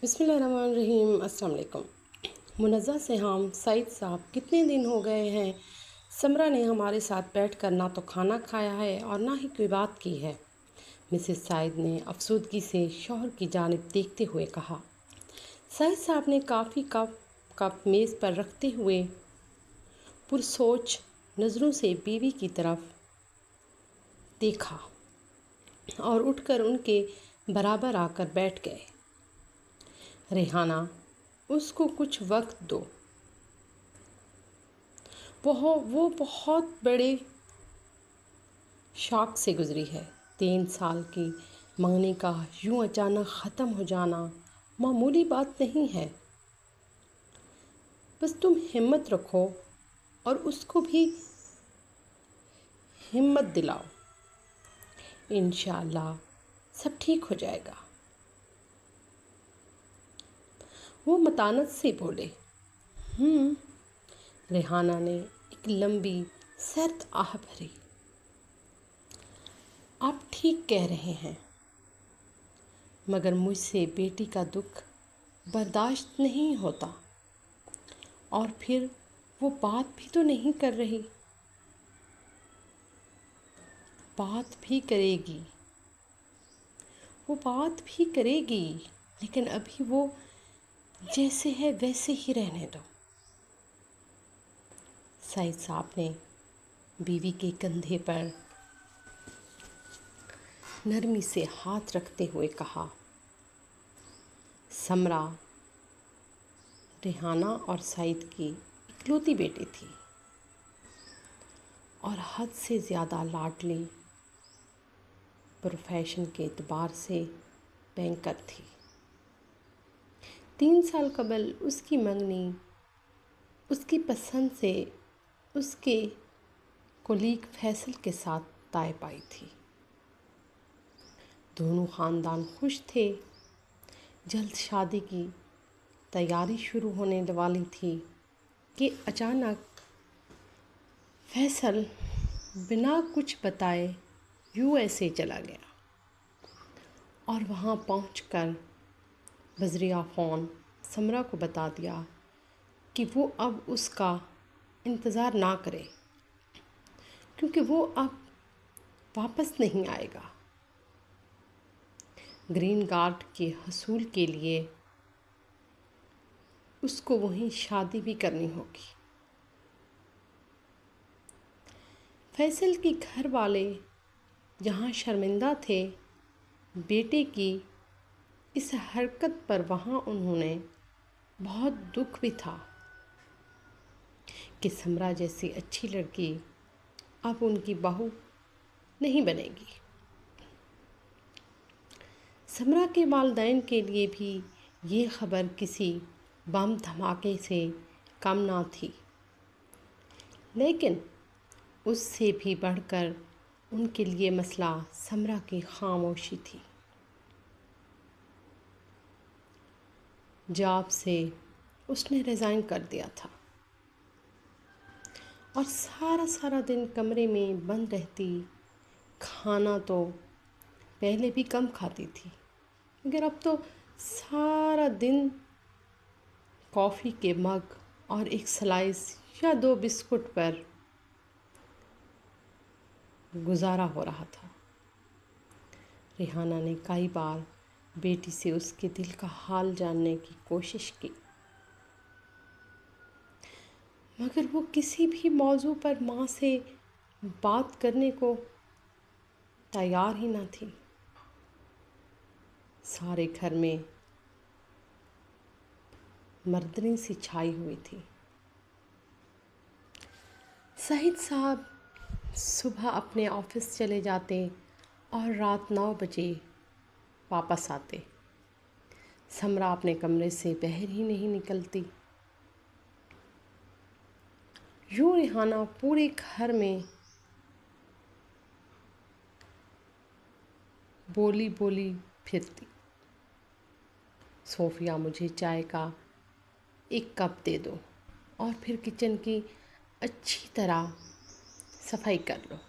बिस्मिल्लाहिर्रहमानिर्रहीम। अस्सलाम वालेकुम। मुनज़्ज़ा से हम सईद साहब कितने दिन हो गए हैं। समरा ने हमारे साथ बैठ कर ना तो खाना खाया है और ना ही कोई बात की है। मिसेस सईद ने अफसोदगी से शौहर की जानिब देखते हुए कहा। सईद साहब ने काफ़ी कप मेज़ पर रखते हुए पुरसोच नज़रों से बीवी की तरफ देखा और उठकर उनके बराबर आकर बैठ गए। रेहाना, उसको कुछ वक्त दो। वो बहुत बड़े शौक से गुज़री है। 3 साल की मंगनी का यूं अचानक ख़त्म हो जाना मामूली बात नहीं है। बस तुम हिम्मत रखो और उसको भी हिम्मत दिलाओ। इंशाअल्लाह सब ठीक हो जाएगा। वो मतानत से बोले। रेहाना ने एक लंबी सर्द आह भरी। आप ठीक कह रहे हैं, मगर मुझसे बेटी का दुख बर्दाश्त नहीं होता। और फिर वो बात भी तो नहीं कर रही। बात भी करेगी, वो बात भी करेगी, लेकिन अभी वो जैसे है वैसे ही रहने दो। सईद साहब ने बीवी के कंधे पर नरमी से हाथ रखते हुए कहा। समरा रेहाना और सईद की इकलौती बेटी थी और हद से ज़्यादा लाडली। प्रोफेशन के एतबार से बैंकर थी। 3 साल कबल उसकी मंगनी उसकी पसंद से उसके कोलीग फैसल के साथ तय पाई थी। दोनों ख़ानदान खुश थे। जल्द शादी की तैयारी शुरू होने वाली थी कि अचानक फैसल बिना कुछ बताए यूएसए चला गया और वहाँ पहुंचकर बज़रिया फ़ोन समरा को बता दिया कि वो अब उसका इंतज़ार ना करे, क्योंकि वो अब वापस नहीं आएगा। ग्रीन कार्ड के हसूल के लिए उसको वहीं शादी भी करनी होगी। फैसल के घर वाले जहाँ शर्मिंदा थे बेटे की इस हरकत पर, वहाँ उन्होंने बहुत दुख भी था कि समरा जैसी अच्छी लड़की अब उनकी बहू नहीं बनेगी। समरा के वालिदैन के लिए भी ये खबर किसी बम धमाके से कम ना थी, लेकिन उससे भी बढ़कर उनके लिए मसला समरा की खामोशी थी। जॉब से उसने रिज़ाइन कर दिया था और सारा दिन कमरे में बंद रहती। खाना तो पहले भी कम खाती थी, मगर अब तो सारा दिन कॉफ़ी के मग और एक स्लाइस या 2 बिस्कुट पर गुजारा हो रहा था। रेहाना ने कई बार बेटी से उसके दिल का हाल जानने की कोशिश की, मगर वो किसी भी मौजू पर माँ से बात करने को तैयार ही ना थी। सारे घर में मर्दनी सी छाई हुई थी। सईद साहब सुबह अपने ऑफिस चले जाते और रात 9 बजे वापस आते। समरा अपने कमरे से बाहर ही नहीं निकलती। यूँ रेहाना पूरे घर में बोली बोली फिरती। सोफ़िया, मुझे चाय का 1 कप दे दो और फिर किचन की अच्छी तरह सफाई कर लो।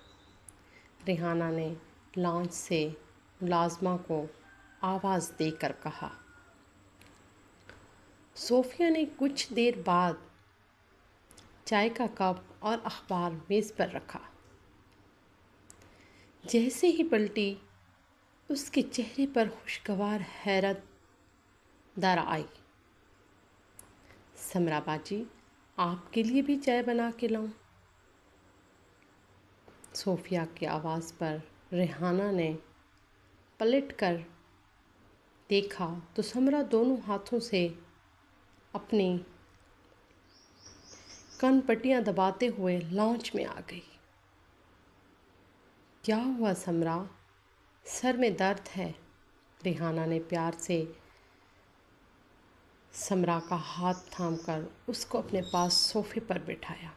रेहाना ने लॉन्च से मुलाजमा को आवाज़ देकर कहा। सोफिया ने कुछ देर बाद चाय का कप और अखबार मेज़ पर रखा। जैसे ही पलटी, उसके चेहरे पर खुशगवार हैरत दर आई। समरा बाजी, आपके लिए भी चाय बना के लाऊं? सोफिया की आवाज़ पर रेहाना ने पलट कर देखा तो समरा दोनों हाथों से अपनी कनपट्टियां दबाते हुए लॉन्च में आ गई। क्या हुआ समरा? सर में दर्द है? रेहाना ने प्यार से समरा का हाथ थामकर उसको अपने पास सोफे पर बिठाया।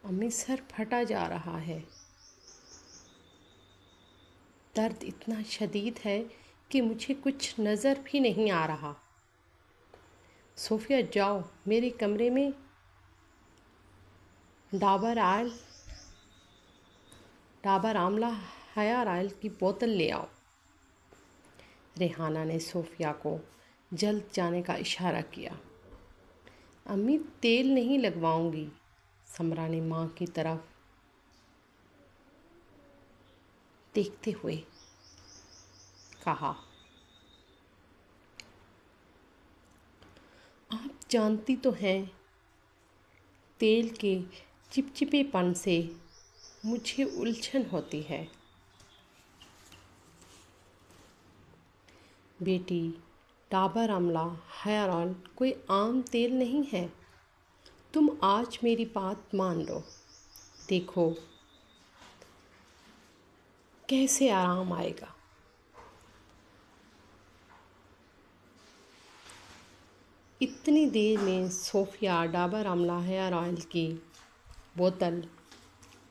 अम्मी, सर फटा जा रहा है। दर्द इतना शदीद है कि मुझे कुछ नज़र भी नहीं आ रहा। सोफिया, जाओ मेरे कमरे में डाबर आमला हेयर ऑयल की बोतल ले आओ। रेहाना ने सोफिया को जल्द जाने का इशारा किया। अम्मी, तेल नहीं लगवाऊंगी, समरा ने माँ की तरफ देखते हुए कहा। आप जानती तो हैं, तेल के चिपचिपेपन से मुझे उलझन होती है। बेटी, डाबर आमला हेयर ऑयल कोई आम तेल नहीं है। तुम आज मेरी बात मान लो, देखो कैसे आराम आएगा। इतनी देर में Sophia Dabur Amla hair oil की बोतल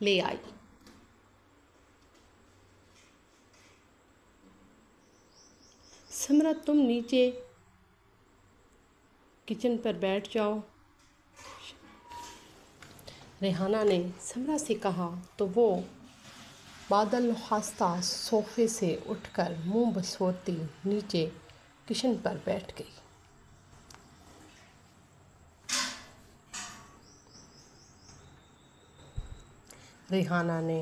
ले आई। समरा, तुम नीचे किचन पर बैठ जाओ, रेहाना ने समरा से कहा तो वो बादल खास्ता सोफे से उठकर मुंह बसोरती नीचे किचन पर बैठ गई। रेहाना ने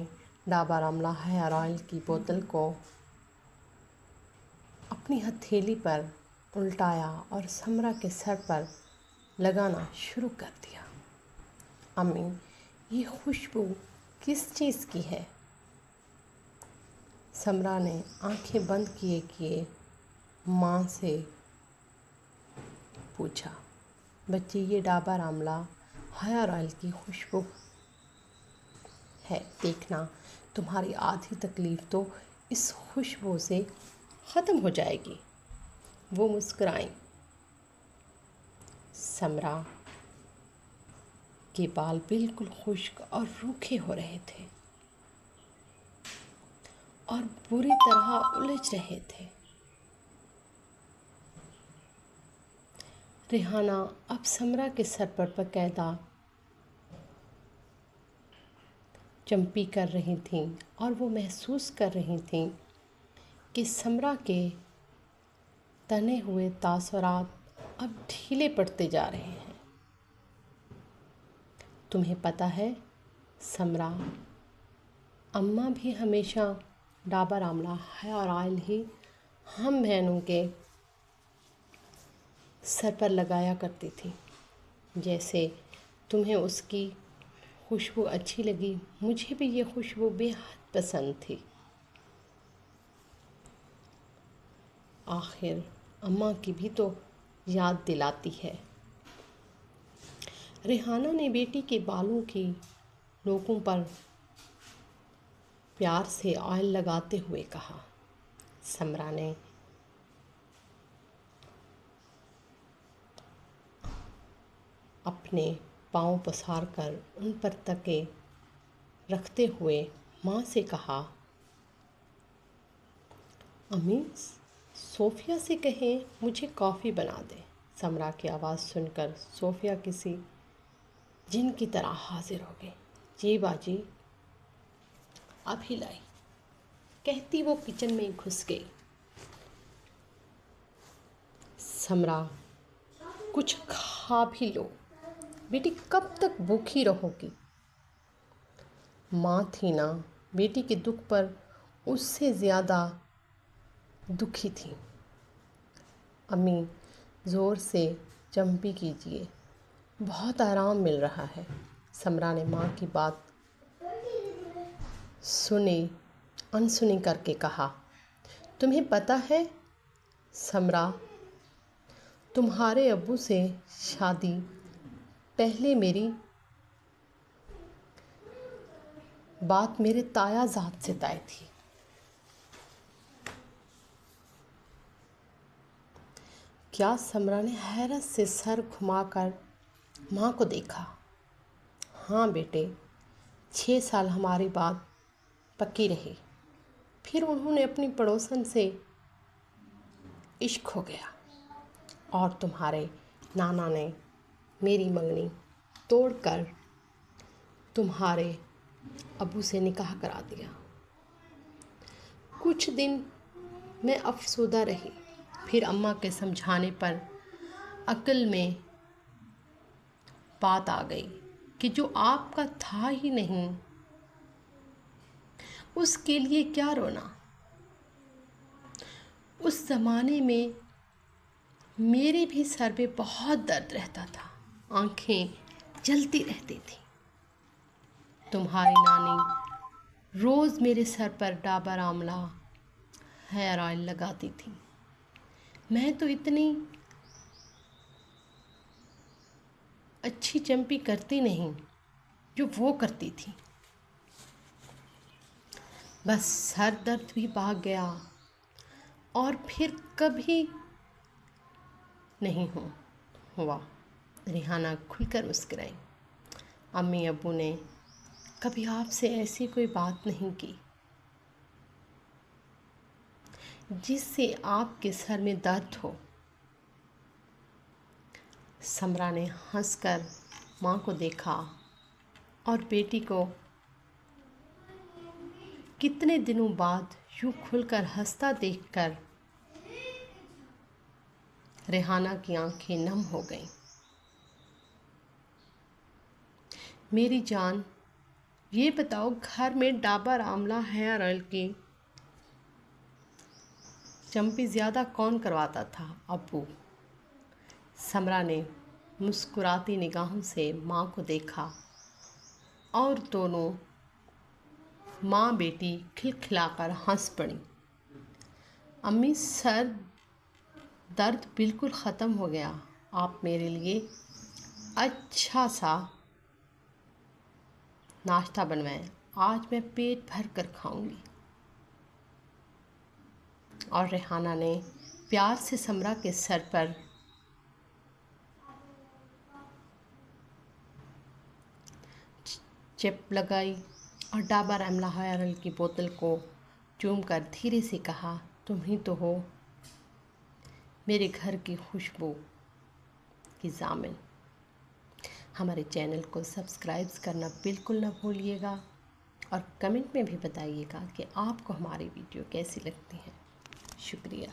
डाबर आमला हेयर ऑयल की बोतल को अपनी हथेली पर उल्टाया और समरा के सर पर लगाना शुरू कर दिया। अम्मी, ये खुशबू किस चीज़ की है? समरा ने आंखें बंद किए किए माँ से पूछा। बच्चे, ये डाबर आमला हेयर ऑयल की खुशबू है। देखना, तुम्हारी आधी तकलीफ़ तो इस खुशबू से ख़त्म हो जाएगी। वो मुस्कुराई। समरा के बाल बिल्कुल खुश्क और रूखे हो रहे थे और बुरी तरह उलझ रहे थे। रेहाना अब समरा के सर पर बाकायदा चंपी कर रही थीं और वो महसूस कर रही थीं कि समरा के तने हुए तासुरात अब ढीले पड़ते जा रहे हैं। तुम्हें पता है समरा, अम्मा भी हमेशा डाबर आमला हेयर ऑयल ही हम बहनों के सर पर लगाया करती थी। जैसे तुम्हें उसकी खुशबू अच्छी लगी, मुझे भी ये खुशबू बेहद पसंद थी। आखिर अम्मा की भी तो याद दिलाती है। रेहाना ने बेटी के बालों की नोकों पर प्यार से ऑयल लगाते हुए कहा। समरा ने अपने पाँव पसार कर उन पर तके रखते हुए माँ से कहा। अम्मी, सोफिया से कहें मुझे कॉफ़ी बना दे। समरा की आवाज़ सुनकर सोफिया किसी जिन की तरह हाजिर हो गई। जी बाजी, अभी लाई, कहती वो किचन में घुस गई। समरा, कुछ खा भी लो। बेटी कब तक भूखी रहोगी? माँ थी ना, बेटी के दुख पर उससे ज़्यादा दुखी थी। अम्मी ज़ोर से चंपी कीजिए, बहुत आराम मिल रहा है। समरा ने माँ की बात सुनी अनसुनी करके कहा, तुम्हें पता है समरा, तुम्हारे अब्बू से शादी पहले मेरी बात मेरे ताया ज़ाद से तय थी। क्या? समरा ने हैरत से सर घुमाकर माँ को देखा। हाँ बेटे, 6 साल हमारी बात पक्की रही, फिर उन्होंने अपनी पड़ोसन से इश्क हो गया और तुम्हारे नाना ने मेरी मंगनी तोड़कर तुम्हारे अब्बू से निकाह करा दिया। कुछ दिन मैं अफसुदा रही, फिर अम्मा के समझाने पर अक्ल में बात आ गई कि जो आपका था ही नहीं उसके लिए क्या रोना। उस ज़माने में मेरे भी सर पे बहुत दर्द रहता था, आंखें जलती रहती थी। तुम्हारी नानी रोज़ मेरे सर पर डाबर आंवला हेयर ऑयल लगाती थी। मैं तो इतनी अच्छी चंपी करती नहीं जो वो करती थी। बस सर दर्द भी भाग गया और फिर कभी नहीं हुआ। रिहाना खुलकर मुस्कुराई। अम्मी अब्बू ने कभी आपसे ऐसी कोई बात नहीं की जिससे आपके सर में दर्द हो। समरा ने हंसकर माँ को देखा और बेटी को कितने दिनों बाद यूं खुलकर हंसता देखकर रेहाना की आंखें नम हो गईं। मेरी जान, ये बताओ घर में डाबर आंवला हेयर ऑयल की चंपी ज़्यादा कौन करवाता था? अब्बू। समरा ने मुस्कुराती निगाहों से माँ को देखा और दोनों माँ बेटी खिलखिलाकर हंस पड़ी। अम्मी, सर दर्द बिल्कुल ख़त्म हो गया। आप मेरे लिए अच्छा सा नाश्ता बनवाएं, आज मैं पेट भर कर खाऊंगी। और रेहाना ने प्यार से समरा के सर पर चिप लगाई और डाबर आंवला हेयर ऑयल की बोतल को चूम कर धीरे से कहा, तुम ही तो हो मेरे घर की खुशबू की ज़ामिन। हमारे चैनल को सब्सक्राइब करना बिल्कुल ना भूलिएगा और कमेंट में भी बताइएगा कि आपको हमारी वीडियो कैसी लगती है। शुक्रिया।